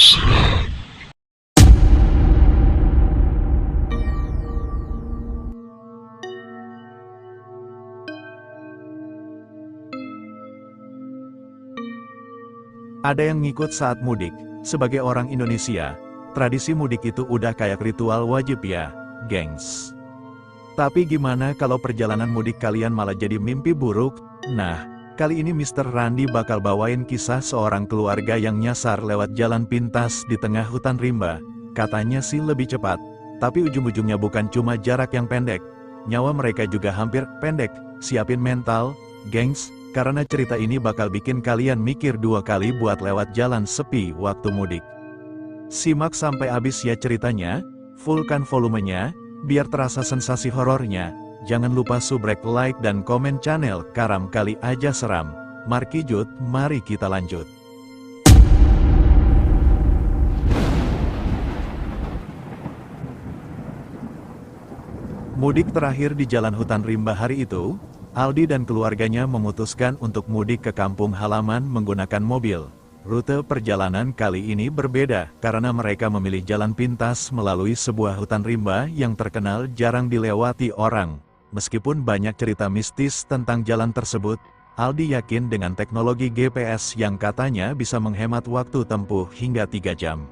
istirahat. Ada yang ngikut saat mudik. Sebagai orang Indonesia, tradisi mudik itu udah kayak ritual wajib ya, gengs. Tapi gimana kalau perjalanan mudik kalian malah jadi mimpi buruk? Nah, kali ini Mr. Randi bakal bawain kisah seorang keluarga yang nyasar lewat jalan pintas di tengah hutan rimba. Katanya sih lebih cepat, tapi ujung-ujungnya bukan cuma jarak yang pendek. Nyawa mereka juga hampir pendek. Siapin mental, gengs, karena cerita ini bakal bikin kalian mikir dua kali buat lewat jalan sepi waktu mudik. Simak sampai habis ya ceritanya, fullkan volumenya, biar terasa sensasi horornya. Jangan lupa subrek, like, dan komen channel Karam Kali Aja Seram. Markijut, mari kita lanjut. Mudik terakhir di jalan hutan rimba hari itu, Aldi dan keluarganya memutuskan untuk mudik ke kampung halaman menggunakan mobil. Rute perjalanan kali ini berbeda karena mereka memilih jalan pintas melalui sebuah hutan rimba yang terkenal jarang dilewati orang. Meskipun banyak cerita mistis tentang jalan tersebut, Aldi yakin dengan teknologi GPS yang katanya bisa menghemat waktu tempuh hingga 3 jam.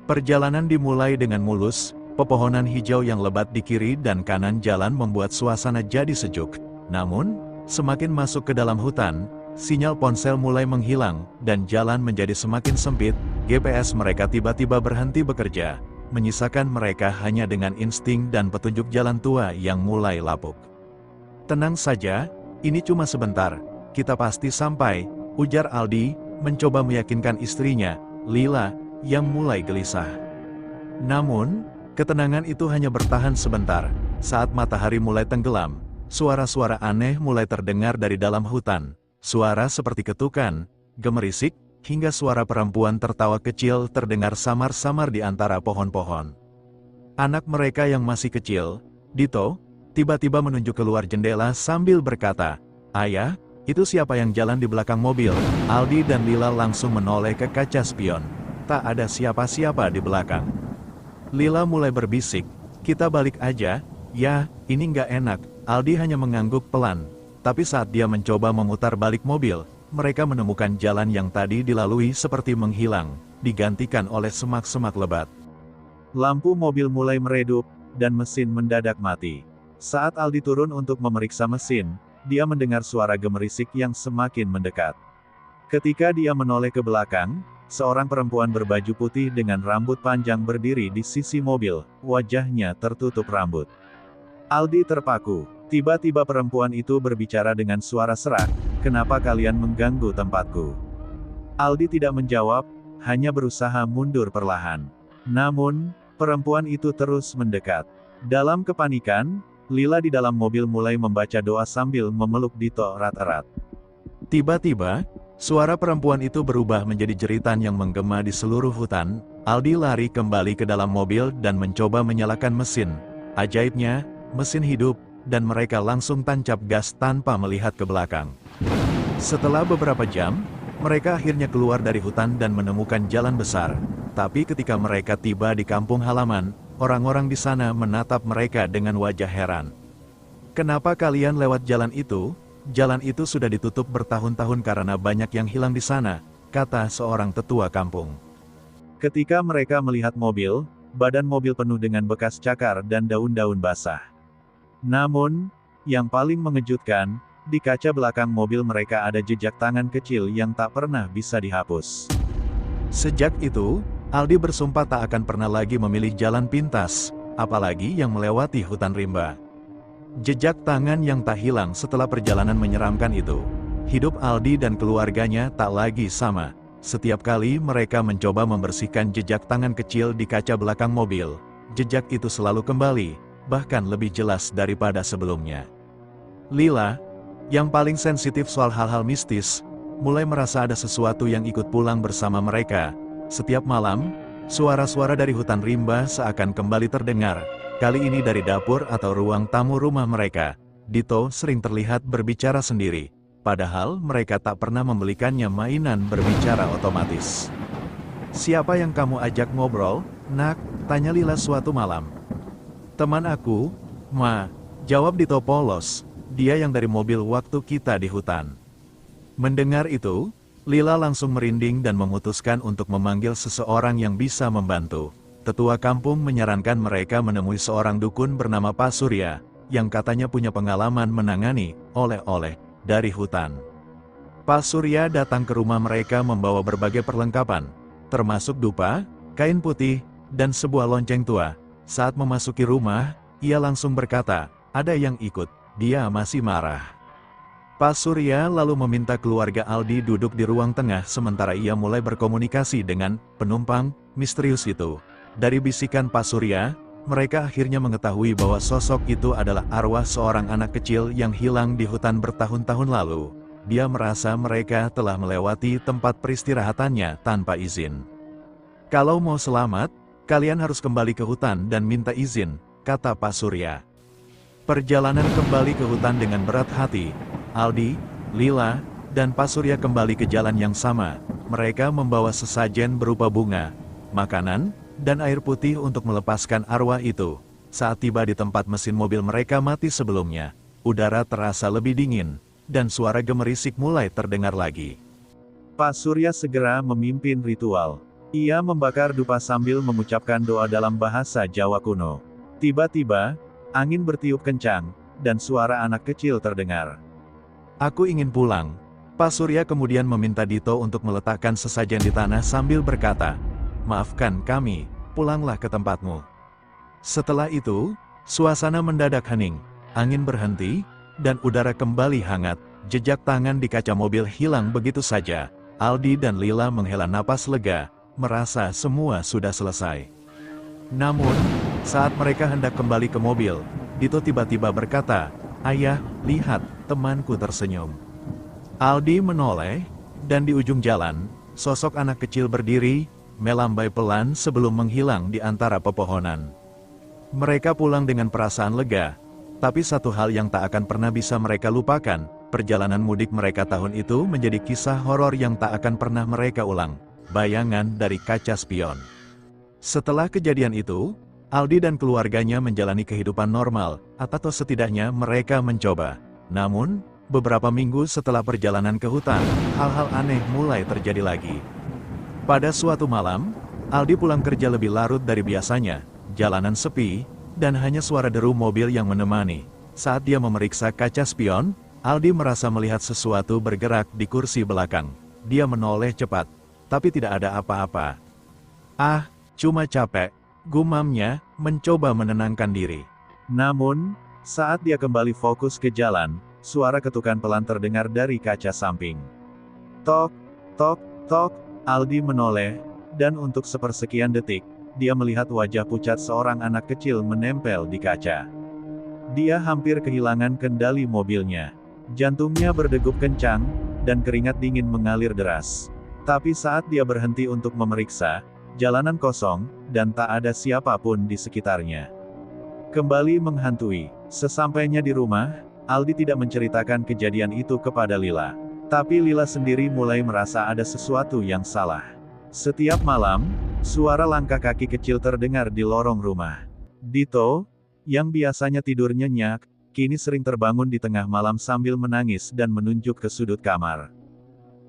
Perjalanan dimulai dengan mulus, pepohonan hijau yang lebat di kiri dan kanan jalan membuat suasana jadi sejuk. Namun, semakin masuk ke dalam hutan, sinyal ponsel mulai menghilang, dan jalan menjadi semakin sempit. GPS mereka tiba-tiba berhenti bekerja, menyisakan mereka hanya dengan insting dan petunjuk jalan tua yang mulai lapuk. "Tenang saja, ini cuma sebentar, kita pasti sampai," ujar Aldi, mencoba meyakinkan istrinya, Lila, yang mulai gelisah. Namun, ketenangan itu hanya bertahan sebentar. Saat matahari mulai tenggelam, suara-suara aneh mulai terdengar dari dalam hutan. Suara seperti ketukan, gemerisik, hingga suara perempuan tertawa kecil terdengar samar-samar di antara pohon-pohon. Anak mereka yang masih kecil, Dito, tiba-tiba menunjuk keluar jendela sambil berkata, "Ayah, itu siapa yang jalan di belakang mobil?" Aldi dan Lila langsung menoleh ke kaca spion. Tak ada siapa-siapa di belakang. Lila mulai berbisik, "Kita balik aja, ya, ini nggak enak." Aldi hanya mengangguk pelan, tapi saat dia mencoba memutar balik mobil, mereka menemukan jalan yang tadi dilalui seperti menghilang, digantikan oleh semak-semak lebat. Lampu mobil mulai meredup, dan mesin mendadak mati. Saat Aldi turun untuk memeriksa mesin, dia mendengar suara gemerisik yang semakin mendekat. Ketika dia menoleh ke belakang, seorang perempuan berbaju putih dengan rambut panjang berdiri di sisi mobil, wajahnya tertutup rambut. Aldi terpaku. Tiba-tiba perempuan itu berbicara dengan suara serak, "Kenapa kalian mengganggu tempatku?" Aldi tidak menjawab, hanya berusaha mundur perlahan. Namun, perempuan itu terus mendekat. Dalam kepanikan, Lila di dalam mobil mulai membaca doa sambil memeluk Dito erat-erat. Tiba-tiba, suara perempuan itu berubah menjadi jeritan yang menggema di seluruh hutan. Aldi lari kembali ke dalam mobil dan mencoba menyalakan mesin. Ajaibnya, mesin hidup, dan mereka langsung tancap gas tanpa melihat ke belakang. Setelah beberapa jam, mereka akhirnya keluar dari hutan dan menemukan jalan besar. Tapi ketika mereka tiba di kampung halaman, orang-orang di sana menatap mereka dengan wajah heran. "Kenapa kalian lewat jalan itu? Jalan itu sudah ditutup bertahun-tahun karena banyak yang hilang di sana," kata seorang tetua kampung. Ketika mereka melihat mobil, badan mobil penuh dengan bekas cakar dan daun-daun basah. Namun, yang paling mengejutkan, di kaca belakang mobil mereka ada jejak tangan kecil yang tak pernah bisa dihapus. Sejak itu, Aldi bersumpah tak akan pernah lagi memilih jalan pintas, apalagi yang melewati hutan rimba. Jejak tangan yang tak hilang setelah perjalanan menyeramkan itu. Hidup Aldi dan keluarganya tak lagi sama. Setiap kali mereka mencoba membersihkan jejak tangan kecil di kaca belakang mobil, jejak itu selalu kembali, bahkan lebih jelas daripada sebelumnya. Lila, yang paling sensitif soal hal-hal mistis, mulai merasa ada sesuatu yang ikut pulang bersama mereka. Setiap malam, suara-suara dari hutan rimba seakan kembali terdengar, kali ini dari dapur atau ruang tamu rumah mereka. Dito sering terlihat berbicara sendiri, padahal mereka tak pernah membelikannya mainan berbicara otomatis. Siapa yang kamu ajak ngobrol, nak? Tanya Lila suatu malam. Teman aku, Ma, jawab Dito polos. Dia yang dari mobil waktu kita di hutan. Mendengar itu, Lila langsung merinding dan memutuskan untuk memanggil seseorang yang bisa membantu. Tetua kampung menyarankan mereka menemui seorang dukun bernama Pak Surya, yang katanya punya pengalaman menangani oleh-oleh dari hutan. Pak Surya datang ke rumah mereka membawa berbagai perlengkapan, termasuk dupa, kain putih, dan sebuah lonceng tua. Saat memasuki rumah, ia langsung berkata, ada yang ikut. Dia masih marah. Pak Surya lalu meminta keluarga Aldi duduk di ruang tengah sementara ia mulai berkomunikasi dengan penumpang misterius itu. Dari bisikan Pak Surya, mereka akhirnya mengetahui bahwa sosok itu adalah arwah seorang anak kecil yang hilang di hutan bertahun-tahun lalu. Dia merasa mereka telah melewati tempat peristirahatannya tanpa izin. Kalau mau selamat, kalian harus kembali ke hutan dan minta izin, kata Pak Surya. Perjalanan kembali ke hutan dengan berat hati, Aldi, Lila, dan Pak Surya kembali ke jalan yang sama. Mereka membawa sesajen berupa bunga, makanan, dan air putih untuk melepaskan arwah itu. Saat tiba di tempat mesin mobil mereka mati sebelumnya, udara terasa lebih dingin, dan suara gemerisik mulai terdengar lagi. Pak Surya segera memimpin ritual. Ia membakar dupa sambil mengucapkan doa dalam bahasa Jawa kuno. Tiba-tiba, angin bertiup kencang, dan suara anak kecil terdengar. Aku ingin pulang. Pak Surya kemudian meminta Dito untuk meletakkan sesajen di tanah sambil berkata, maafkan kami, pulanglah ke tempatmu. Setelah itu, suasana mendadak hening, angin berhenti, dan udara kembali hangat. Jejak tangan di kaca mobil hilang begitu saja. Aldi dan Lila menghela napas lega, merasa semua sudah selesai. Namun, saat mereka hendak kembali ke mobil, Dito tiba-tiba berkata, ayah, lihat, temanku tersenyum. Aldi menoleh, dan di ujung jalan, sosok anak kecil berdiri, melambai pelan sebelum menghilang di antara pepohonan. Mereka pulang dengan perasaan lega, tapi satu hal yang tak akan pernah bisa mereka lupakan, perjalanan mudik mereka tahun itu menjadi kisah horor yang tak akan pernah mereka ulang, bayangan dari kaca spion. Setelah kejadian itu, Aldi dan keluarganya menjalani kehidupan normal, atau setidaknya mereka mencoba. Namun, beberapa minggu setelah perjalanan ke hutan, hal-hal aneh mulai terjadi lagi. Pada suatu malam, Aldi pulang kerja lebih larut dari biasanya, jalanan sepi, dan hanya suara deru mobil yang menemani. Saat dia memeriksa kaca spion, Aldi merasa melihat sesuatu bergerak di kursi belakang. Dia menoleh cepat, tapi tidak ada apa-apa. Ah, cuma capek, gumamnya, mencoba menenangkan diri. Namun, saat dia kembali fokus ke jalan, suara ketukan pelan terdengar dari kaca samping. Tok, tok, tok, Aldi menoleh, dan untuk sepersekian detik, dia melihat wajah pucat seorang anak kecil menempel di kaca. Dia hampir kehilangan kendali mobilnya. Jantungnya berdegup kencang, dan keringat dingin mengalir deras. Tapi saat dia berhenti untuk memeriksa, jalanan kosong, dan tak ada siapapun di sekitarnya. Kembali menghantui. Sesampainya di rumah, Aldi tidak menceritakan kejadian itu kepada Lila. Tapi Lila sendiri mulai merasa ada sesuatu yang salah. Setiap malam, suara langkah kaki kecil terdengar di lorong rumah. Dito, yang biasanya tidur nyenyak, kini sering terbangun di tengah malam sambil menangis dan menunjuk ke sudut kamar.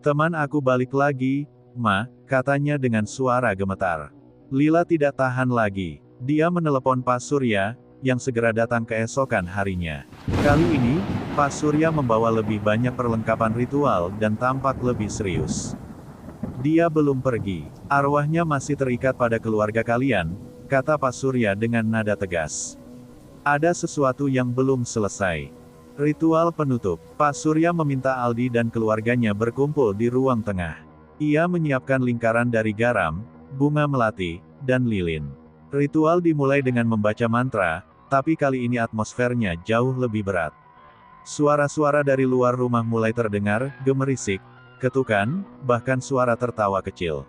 Teman aku balik lagi, Ma, katanya dengan suara gemetar. Lila tidak tahan lagi. Dia menelepon Pak Surya, yang segera datang keesokan harinya. Kali ini, Pak Surya membawa lebih banyak perlengkapan ritual dan tampak lebih serius. Dia belum pergi. Arwahnya masih terikat pada keluarga kalian, kata Pak Surya dengan nada tegas. Ada sesuatu yang belum selesai. Ritual penutup. Pak Surya meminta Aldi dan keluarganya berkumpul di ruang tengah. Ia menyiapkan lingkaran dari garam, bunga melati, dan lilin. Ritual dimulai dengan membaca mantra, tapi kali ini atmosfernya jauh lebih berat. Suara-suara dari luar rumah mulai terdengar, gemerisik, ketukan, bahkan suara tertawa kecil.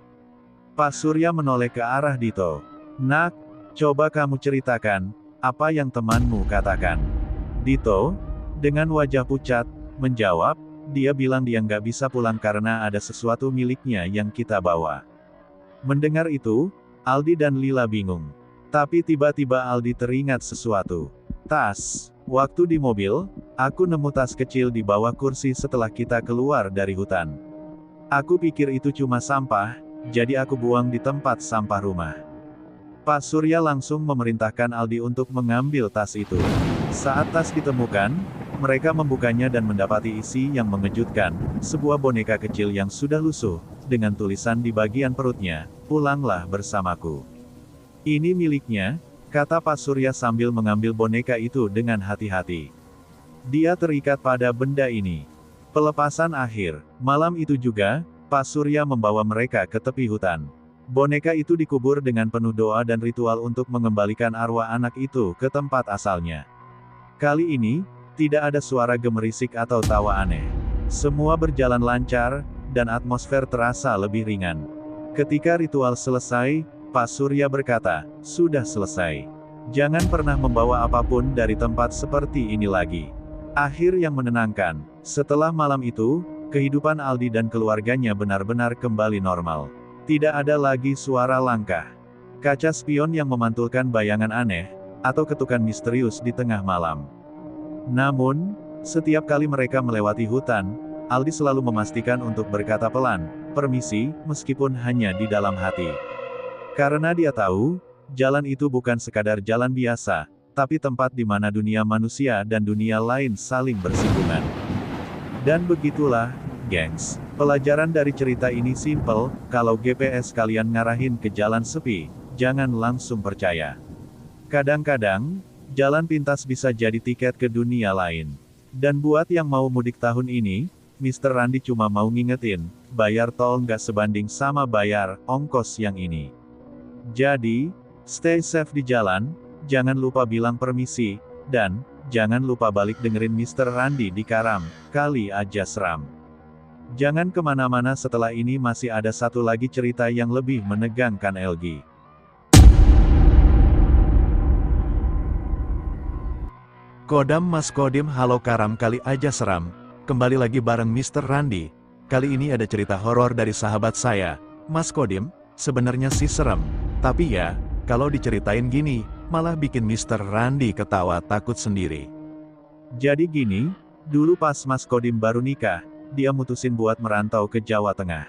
Pak Surya menoleh ke arah Dito. Nak, coba kamu ceritakan, apa yang temanmu katakan. Dito, dengan wajah pucat, menjawab, dia bilang dia nggak bisa pulang karena ada sesuatu miliknya yang kita bawa. Mendengar itu, Aldi dan Lila bingung. Tapi tiba-tiba Aldi teringat sesuatu. Tas. Waktu di mobil, aku nemu tas kecil di bawah kursi setelah kita keluar dari hutan. Aku pikir itu cuma sampah, jadi aku buang di tempat sampah rumah. Pak Surya langsung memerintahkan Aldi untuk mengambil tas itu. Saat tas ditemukan, mereka membukanya dan mendapati isi yang mengejutkan, sebuah boneka kecil yang sudah lusuh, dengan tulisan di bagian perutnya, "Pulanglah bersamaku." "Ini miliknya," kata Pak Surya sambil mengambil boneka itu dengan hati-hati. Dia terikat pada benda ini. Pelepasan akhir. Malam itu juga, Pak Surya membawa mereka ke tepi hutan. Boneka itu dikubur dengan penuh doa dan ritual untuk mengembalikan arwah anak itu ke tempat asalnya. Kali ini, tidak ada suara gemerisik atau tawa aneh. Semua berjalan lancar, dan atmosfer terasa lebih ringan. Ketika ritual selesai, Pak Surya berkata, "Sudah selesai. Jangan pernah membawa apapun dari tempat seperti ini lagi." Akhir yang menenangkan. Setelah malam itu, kehidupan Aldi dan keluarganya benar-benar kembali normal. Tidak ada lagi suara langkah, kaca spion yang memantulkan bayangan aneh, atau ketukan misterius di tengah malam. Namun, setiap kali mereka melewati hutan, Aldi selalu memastikan untuk berkata pelan, "Permisi," meskipun hanya di dalam hati. Karena dia tahu, jalan itu bukan sekadar jalan biasa, tapi tempat di mana dunia manusia dan dunia lain saling bersinggungan. Dan begitulah, gengs. Pelajaran dari cerita ini simple, kalau GPS kalian ngarahin ke jalan sepi, jangan langsung percaya. Kadang-kadang, jalan pintas bisa jadi tiket ke dunia lain. Dan buat yang mau mudik tahun ini, Mr. Randi cuma mau ngingetin, bayar tol nggak sebanding sama bayar ongkos yang ini. Jadi, stay safe di jalan, jangan lupa bilang permisi, dan jangan lupa balik dengerin Mr. Randi di Karam Kali Aja Seram. Jangan kemana-mana, setelah ini masih ada satu lagi cerita yang lebih menegangkan LG. Kodam Mas Kodim. Halo Karam Kali Aja Seram, kembali lagi bareng Mr. Randi. Kali ini ada cerita horor dari sahabat saya, Mas Kodim. Sebenarnya sih serem, tapi ya, kalau diceritain gini, malah bikin Mr. Randi ketawa takut sendiri. Jadi gini, dulu pas Mas Kodim baru nikah, dia mutusin buat merantau ke Jawa Tengah.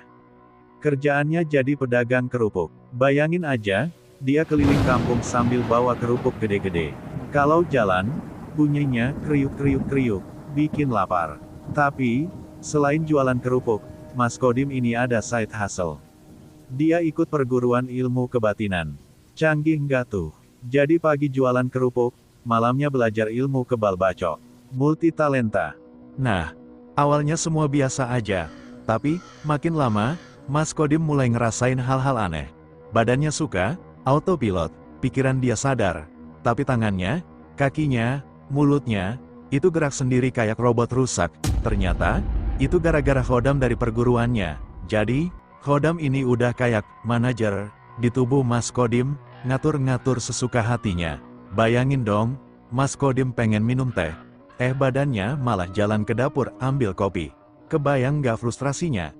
Kerjaannya jadi pedagang kerupuk. Bayangin aja, dia keliling kampung sambil bawa kerupuk gede-gede. Kalau jalan, bunyinya kriuk-kriuk-kriuk, bikin lapar. Tapi, selain jualan kerupuk, Mas Kodim ini ada side hustle. Dia ikut perguruan ilmu kebatinan. Canggih nggak tuh? Jadi pagi jualan kerupuk, malamnya belajar ilmu kebal bacok. Multi talenta. Nah, awalnya semua biasa aja, tapi, makin lama, Mas Kodim mulai ngerasain hal-hal aneh. Badannya suka, autopilot, pikiran dia sadar, tapi tangannya, kakinya, mulutnya, itu gerak sendiri kayak robot rusak. Ternyata, itu gara-gara khodam dari perguruannya. Jadi, khodam ini udah kayak manajer di tubuh Mas Kodim, ngatur-ngatur sesuka hatinya. Bayangin dong, Mas Kodim pengen minum teh, badannya malah jalan ke dapur ambil kopi. Kebayang gak frustrasinya?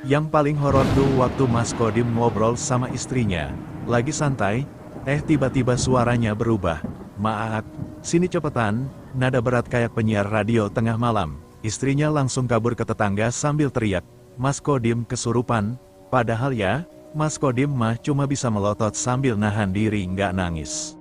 Yang paling horor tuh waktu Mas Kodim ngobrol sama istrinya. Lagi santai, tiba-tiba suaranya berubah. "Maaf, sini cepetan," nada berat kayak penyiar radio tengah malam. Istrinya langsung kabur ke tetangga sambil teriak, "Mas Kodim kesurupan." Padahal ya, Mas Kodim mah cuma bisa melotot sambil nahan diri nggak nangis.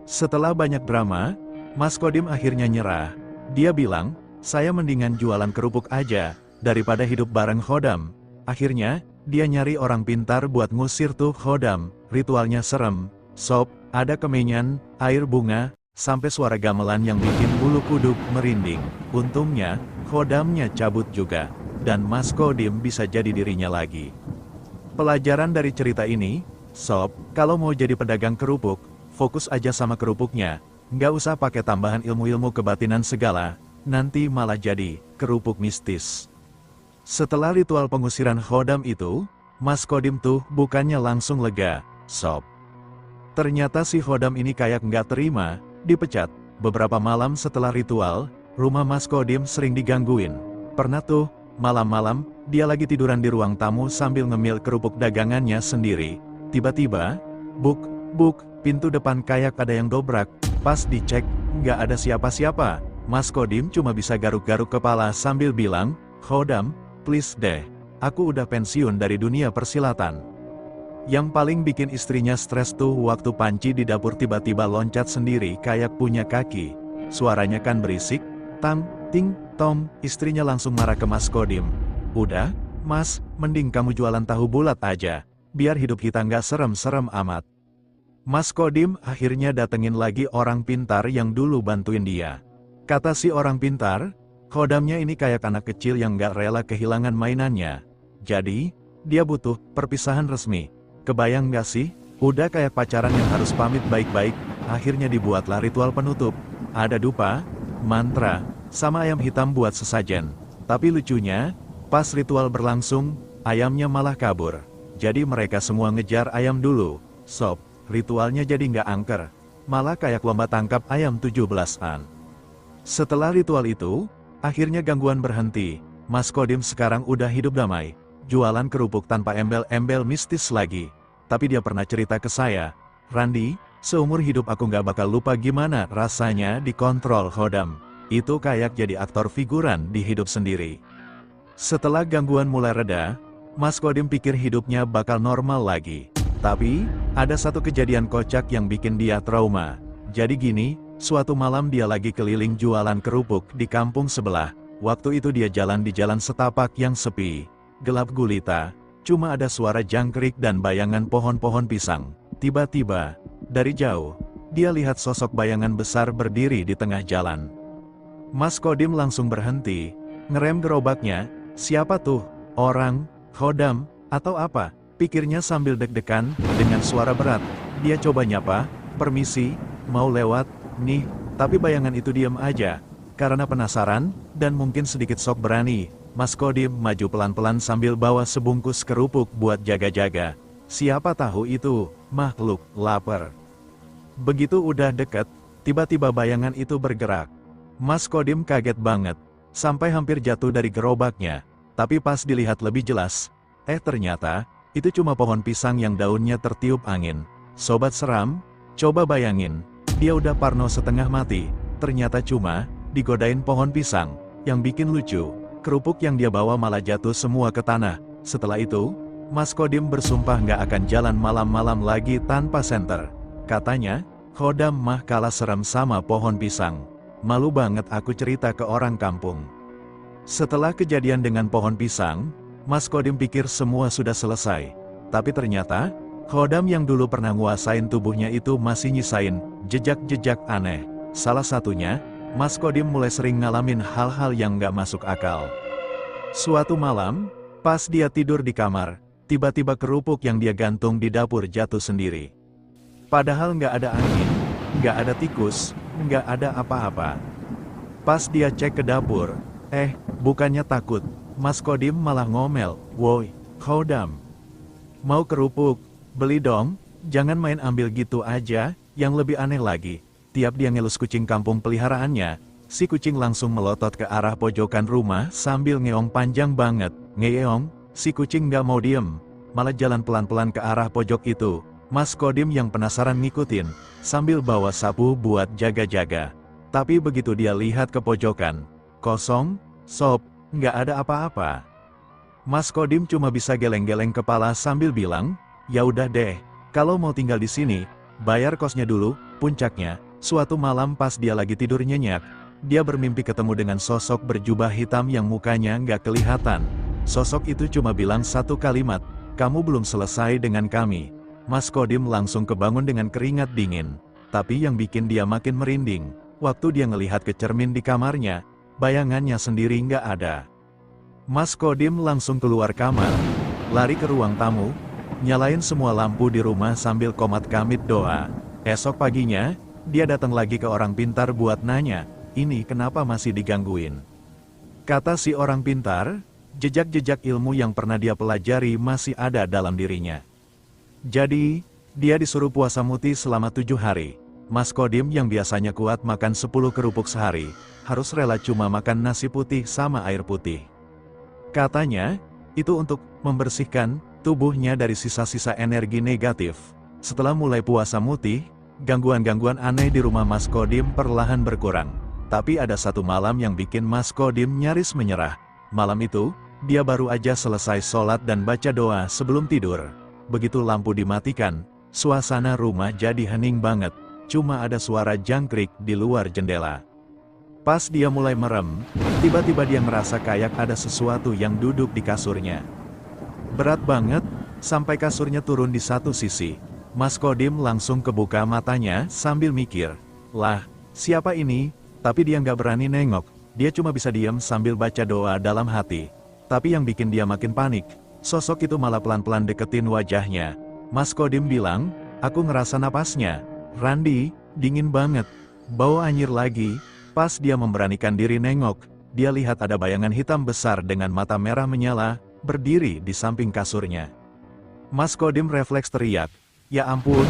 Setelah banyak drama, Mas Kodim akhirnya nyerah. Dia bilang, "Saya mendingan jualan kerupuk aja, daripada hidup bareng khodam." Akhirnya, dia nyari orang pintar buat ngusir tuh khodam. Ritualnya serem, sop, ada kemenyan, air bunga, sampai suara gamelan yang bikin bulu kuduk merinding. Untungnya, khodamnya cabut juga, dan Mas Kodim bisa jadi dirinya lagi. Pelajaran dari cerita ini, sob, kalau mau jadi pedagang kerupuk, fokus aja sama kerupuknya. Nggak usah pakai tambahan ilmu-ilmu kebatinan segala, nanti malah jadi kerupuk mistis. Setelah ritual pengusiran khodam itu, Mas Kodim tuh bukannya langsung lega, sob. Ternyata si khodam ini kayak nggak terima, dipecat. Beberapa malam setelah ritual, rumah Mas Kodim sering digangguin. Pernah tuh, Malam-malam, dia lagi tiduran di ruang tamu sambil ngemil kerupuk dagangannya sendiri. Tiba-tiba, buk, pintu depan kayak ada yang dobrak. Pas dicek, nggak ada siapa-siapa. Mas Kodim cuma bisa garuk-garuk kepala sambil bilang, "Khodam, please deh. Aku udah pensiun dari dunia persilatan." Yang paling bikin istrinya stres tuh waktu Panci di dapur tiba-tiba loncat sendiri kayak punya kaki. Suaranya kan berisik, tang, ting, tong, istrinya langsung marah ke Mas Kodim. "Udah, Mas, mending kamu jualan tahu bulat aja, biar hidup kita nggak serem-serem amat." Mas Kodim akhirnya datengin lagi orang pintar yang dulu bantuin dia. Kata si orang pintar, Khodamnya ini kayak anak kecil yang nggak rela kehilangan mainannya. Jadi, dia butuh perpisahan resmi. Kebayang nggak sih? Udah kayak pacaran yang harus pamit baik-baik, akhirnya dibuatlah ritual penutup. Ada dupa, mantra, sama ayam hitam buat sesajen. Tapi lucunya, pas ritual berlangsung, ayamnya malah kabur. Jadi mereka semua ngejar ayam dulu. Sob, ritualnya jadi nggak angker. Malah kayak lomba tangkap ayam 17-an. Setelah ritual itu, akhirnya gangguan berhenti. Mas Kodim sekarang udah hidup damai. Jualan kerupuk tanpa embel-embel mistis lagi. Tapi dia pernah cerita ke saya, "Randi, seumur hidup aku nggak bakal lupa gimana rasanya dikontrol Khodam. Itu kayak jadi aktor figuran di hidup sendiri." Setelah gangguan mulai reda, Mas Kodim pikir hidupnya bakal normal lagi. Tapi, ada satu kejadian kocak yang bikin dia trauma. Jadi gini, suatu malam dia lagi keliling jualan kerupuk di kampung sebelah. Waktu itu dia jalan di jalan setapak yang sepi, gelap gulita, cuma ada suara jangkrik dan bayangan pohon-pohon pisang. Tiba-tiba, dari jauh, dia lihat sosok bayangan besar berdiri di tengah jalan. Mas Kodim langsung berhenti, ngerem gerobaknya. Siapa tuh? Orang, Khodam, atau apa? Pikirnya sambil deg-degan, dengan suara berat. Dia coba nyapa, "Permisi, mau lewat, nih." Tapi bayangan itu diam aja. Karena penasaran, dan mungkin sedikit sok berani, Mas Kodim maju pelan-pelan sambil bawa sebungkus kerupuk buat jaga-jaga. Siapa tahu itu makhluk lapar. Begitu udah deket, tiba-tiba bayangan itu bergerak. Mas Kodim kaget banget, sampai hampir jatuh dari gerobaknya. Tapi pas dilihat lebih jelas, ternyata, itu cuma pohon pisang yang daunnya tertiup angin. Sobat seram, coba bayangin, dia udah parno setengah mati, ternyata cuma digodain pohon pisang. Yang bikin lucu, kerupuk yang dia bawa malah jatuh semua ke tanah. Setelah itu, Mas Kodim bersumpah nggak akan jalan malam-malam lagi tanpa senter. Katanya, Khodam mah kalah serem sama pohon pisang. Malu banget aku cerita ke orang kampung. Setelah kejadian dengan pohon pisang, Mas Kodim pikir semua sudah selesai. Tapi ternyata, Khodam yang dulu pernah nguasain tubuhnya itu masih nyisain jejak-jejak aneh. Salah satunya, Mas Kodim mulai sering ngalamin hal-hal yang nggak masuk akal. Suatu malam, pas dia tidur di kamar, tiba-tiba kerupuk yang dia gantung di dapur jatuh sendiri. Padahal nggak ada angin, nggak ada tikus, nggak ada apa-apa. Pas dia cek ke dapur, bukannya takut, Mas Kodim malah ngomel, "Woi, Khodam, mau kerupuk? Beli dong, jangan main ambil gitu aja." Yang lebih aneh lagi, tiap dia ngelus kucing kampung peliharaannya, si kucing langsung melotot ke arah pojokan rumah sambil ngeong panjang banget. Ngeong, si kucing nggak mau diem, malah jalan pelan-pelan ke arah pojok itu. Mas Kodim yang penasaran ngikutin, sambil bawa sapu buat jaga-jaga. Tapi begitu dia lihat ke pojokan, kosong, sob, nggak ada apa-apa. Mas Kodim cuma bisa geleng-geleng kepala sambil bilang, "Ya udah deh, kalau mau tinggal di sini, bayar kosnya dulu." Puncaknya, suatu malam pas dia lagi tidur nyenyak, dia bermimpi ketemu dengan sosok berjubah hitam yang mukanya nggak kelihatan. Sosok itu cuma bilang satu kalimat, "Kamu belum selesai dengan kami." Mas Kodim langsung kebangun dengan keringat dingin. Tapi yang bikin dia makin merinding, waktu dia ngelihat ke cermin di kamarnya, bayangannya sendiri nggak ada. Mas Kodim langsung keluar kamar, lari ke ruang tamu, nyalain semua lampu di rumah sambil komat kamit doa. Esok paginya, dia datang lagi ke orang pintar buat nanya, "Ini kenapa masih digangguin?" Kata si orang pintar, jejak-jejak ilmu yang pernah dia pelajari masih ada dalam dirinya. Jadi, dia disuruh puasa muti selama 7 hari. Mas Kodim yang biasanya kuat makan 10 kerupuk sehari, harus rela cuma makan nasi putih sama air putih. Katanya, itu untuk membersihkan tubuhnya dari sisa-sisa energi negatif. Setelah mulai puasa mutih, gangguan-gangguan aneh di rumah Mas Kodim perlahan berkurang. Tapi ada satu malam yang bikin Mas Kodim nyaris menyerah. Malam itu, dia baru aja selesai sholat dan baca doa sebelum tidur. Begitu lampu dimatikan, suasana rumah jadi hening banget. Cuma ada suara jangkrik di luar jendela. Pas dia mulai merem, tiba-tiba dia ngerasa kayak ada sesuatu yang duduk di kasurnya. Berat banget, sampai kasurnya turun di satu sisi. Mas Kodim langsung kebuka matanya sambil mikir, "Lah, siapa ini?" Tapi dia nggak berani nengok, dia cuma bisa diam sambil baca doa dalam hati. Tapi yang bikin dia makin panik, sosok itu malah pelan-pelan deketin wajahnya. Mas Kodim bilang, "Aku ngerasa napasnya. Randi, dingin banget. Bau anyir lagi." Pas dia memberanikan diri nengok, dia lihat ada bayangan hitam besar dengan mata merah menyala, berdiri di samping kasurnya. Mas Kodim refleks teriak, "Ya ampun,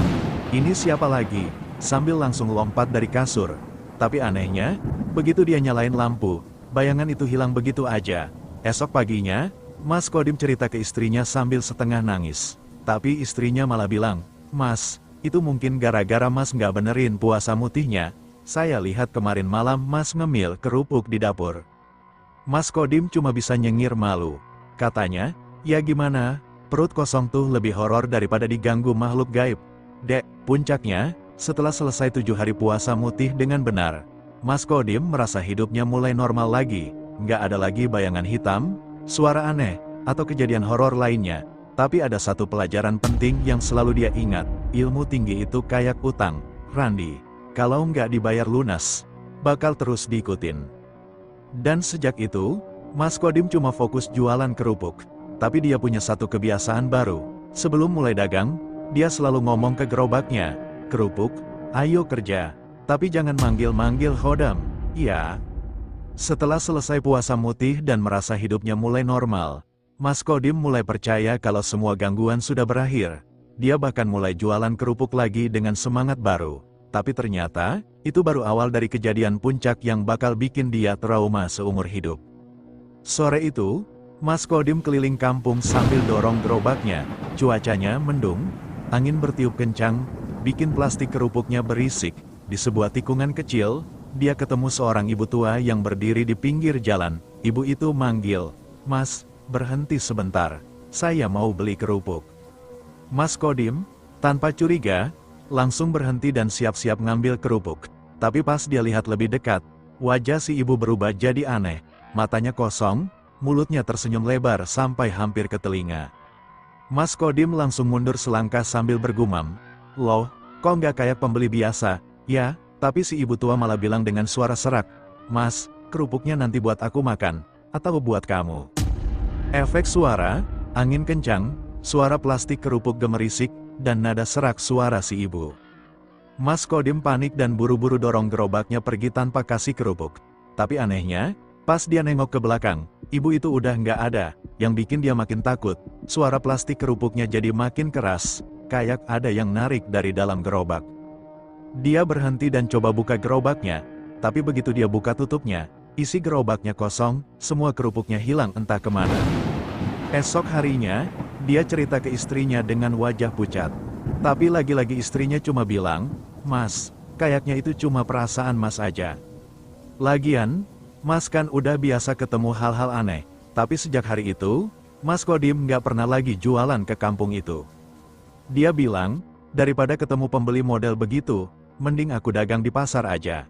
ini siapa lagi?" Sambil langsung lompat dari kasur. Tapi anehnya, begitu dia nyalain lampu, bayangan itu hilang begitu aja. Esok paginya, Mas Kodim cerita ke istrinya sambil setengah nangis. Tapi istrinya malah bilang, "Mas, itu mungkin gara-gara Mas nggak benerin puasa mutihnya. Saya lihat kemarin malam Mas ngemil kerupuk di dapur." Mas Kodim cuma bisa nyengir malu. Katanya, "Ya gimana, perut kosong tuh lebih horor daripada diganggu makhluk gaib." Dek, puncaknya, setelah selesai 7 hari puasa mutih dengan benar, Mas Kodim merasa hidupnya mulai normal lagi. Nggak ada lagi bayangan hitam, suara aneh, atau kejadian horor lainnya. Tapi ada satu pelajaran penting yang selalu dia ingat, ilmu tinggi itu kayak utang, Randi. Kalau nggak dibayar lunas, bakal terus diikutin. Dan sejak itu, Mas Kodim cuma fokus jualan kerupuk. Tapi dia punya satu kebiasaan baru. Sebelum mulai dagang, dia selalu ngomong ke gerobaknya, "Kerupuk, ayo kerja. Tapi jangan manggil-manggil Khodam, ya." Setelah selesai puasa mutih dan merasa hidupnya mulai normal, Mas Kodim mulai percaya kalau semua gangguan sudah berakhir. Dia bahkan mulai jualan kerupuk lagi dengan semangat baru. Tapi ternyata, itu baru awal dari kejadian puncak yang bakal bikin dia trauma seumur hidup. Sore itu, Mas Kodim keliling kampung sambil dorong gerobaknya. Cuacanya mendung, angin bertiup kencang, bikin plastik kerupuknya berisik. Di sebuah tikungan kecil, dia ketemu seorang ibu tua yang berdiri di pinggir jalan. Ibu itu manggil, "Mas, berhenti sebentar. Saya mau beli kerupuk." Mas Kodim, tanpa curiga, langsung berhenti dan siap-siap ngambil kerupuk. Tapi pas dia lihat lebih dekat, wajah si ibu berubah jadi aneh. Matanya kosong, mulutnya tersenyum lebar sampai hampir ke telinga. Mas Kodim langsung mundur selangkah sambil bergumam, "Loh, kok nggak kayak pembeli biasa, ya?" Tapi si ibu tua malah bilang dengan suara serak, "Mas, kerupuknya nanti buat aku makan, atau buat kamu?" Efek suara, angin kencang, suara plastik kerupuk gemerisik, dan nada serak suara si ibu. Mas Kodim panik dan buru-buru dorong gerobaknya pergi tanpa kasih kerupuk. Tapi anehnya, pas dia nengok ke belakang, ibu itu udah nggak ada. Yang bikin dia makin takut, suara plastik kerupuknya jadi makin keras, kayak ada yang narik dari dalam gerobak. Dia berhenti dan coba buka gerobaknya, tapi begitu dia buka tutupnya, isi gerobaknya kosong, semua kerupuknya hilang entah kemana. Esok harinya, dia cerita ke istrinya dengan wajah pucat. Tapi lagi-lagi istrinya cuma bilang, "Mas, kayaknya itu cuma perasaan Mas aja. Lagian, Mas kan udah biasa ketemu hal-hal aneh." Tapi sejak hari itu, Mas Kodim nggak pernah lagi jualan ke kampung itu. Dia bilang, "Daripada ketemu pembeli model begitu, mending aku dagang di pasar aja.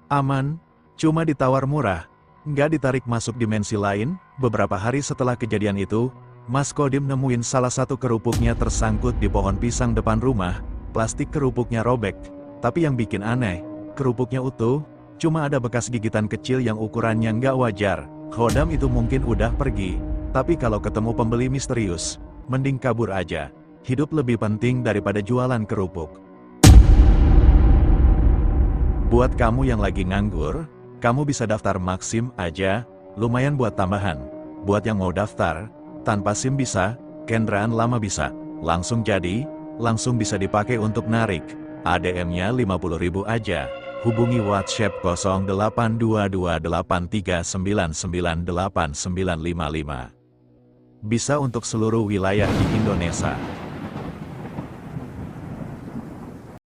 Aman, cuma ditawar murah, nggak ditarik masuk dimensi lain." Beberapa hari setelah kejadian itu, Mas Kodim nemuin salah satu kerupuknya tersangkut di pohon pisang depan rumah. Plastik kerupuknya robek, tapi yang bikin aneh, kerupuknya utuh, cuma ada bekas gigitan kecil yang ukurannya nggak wajar. Khodam itu mungkin udah pergi, tapi kalau ketemu pembeli misterius, mending kabur aja. Hidup lebih penting daripada jualan kerupuk. Buat kamu yang lagi nganggur, kamu bisa daftar Maxim aja, lumayan buat tambahan. Buat yang mau daftar, tanpa SIM bisa, kendaraan lama bisa, langsung jadi, langsung bisa dipakai untuk narik. ADM-nya 50.000 aja. hubungi WhatsApp 082283998955. Bisa untuk seluruh wilayah di Indonesia.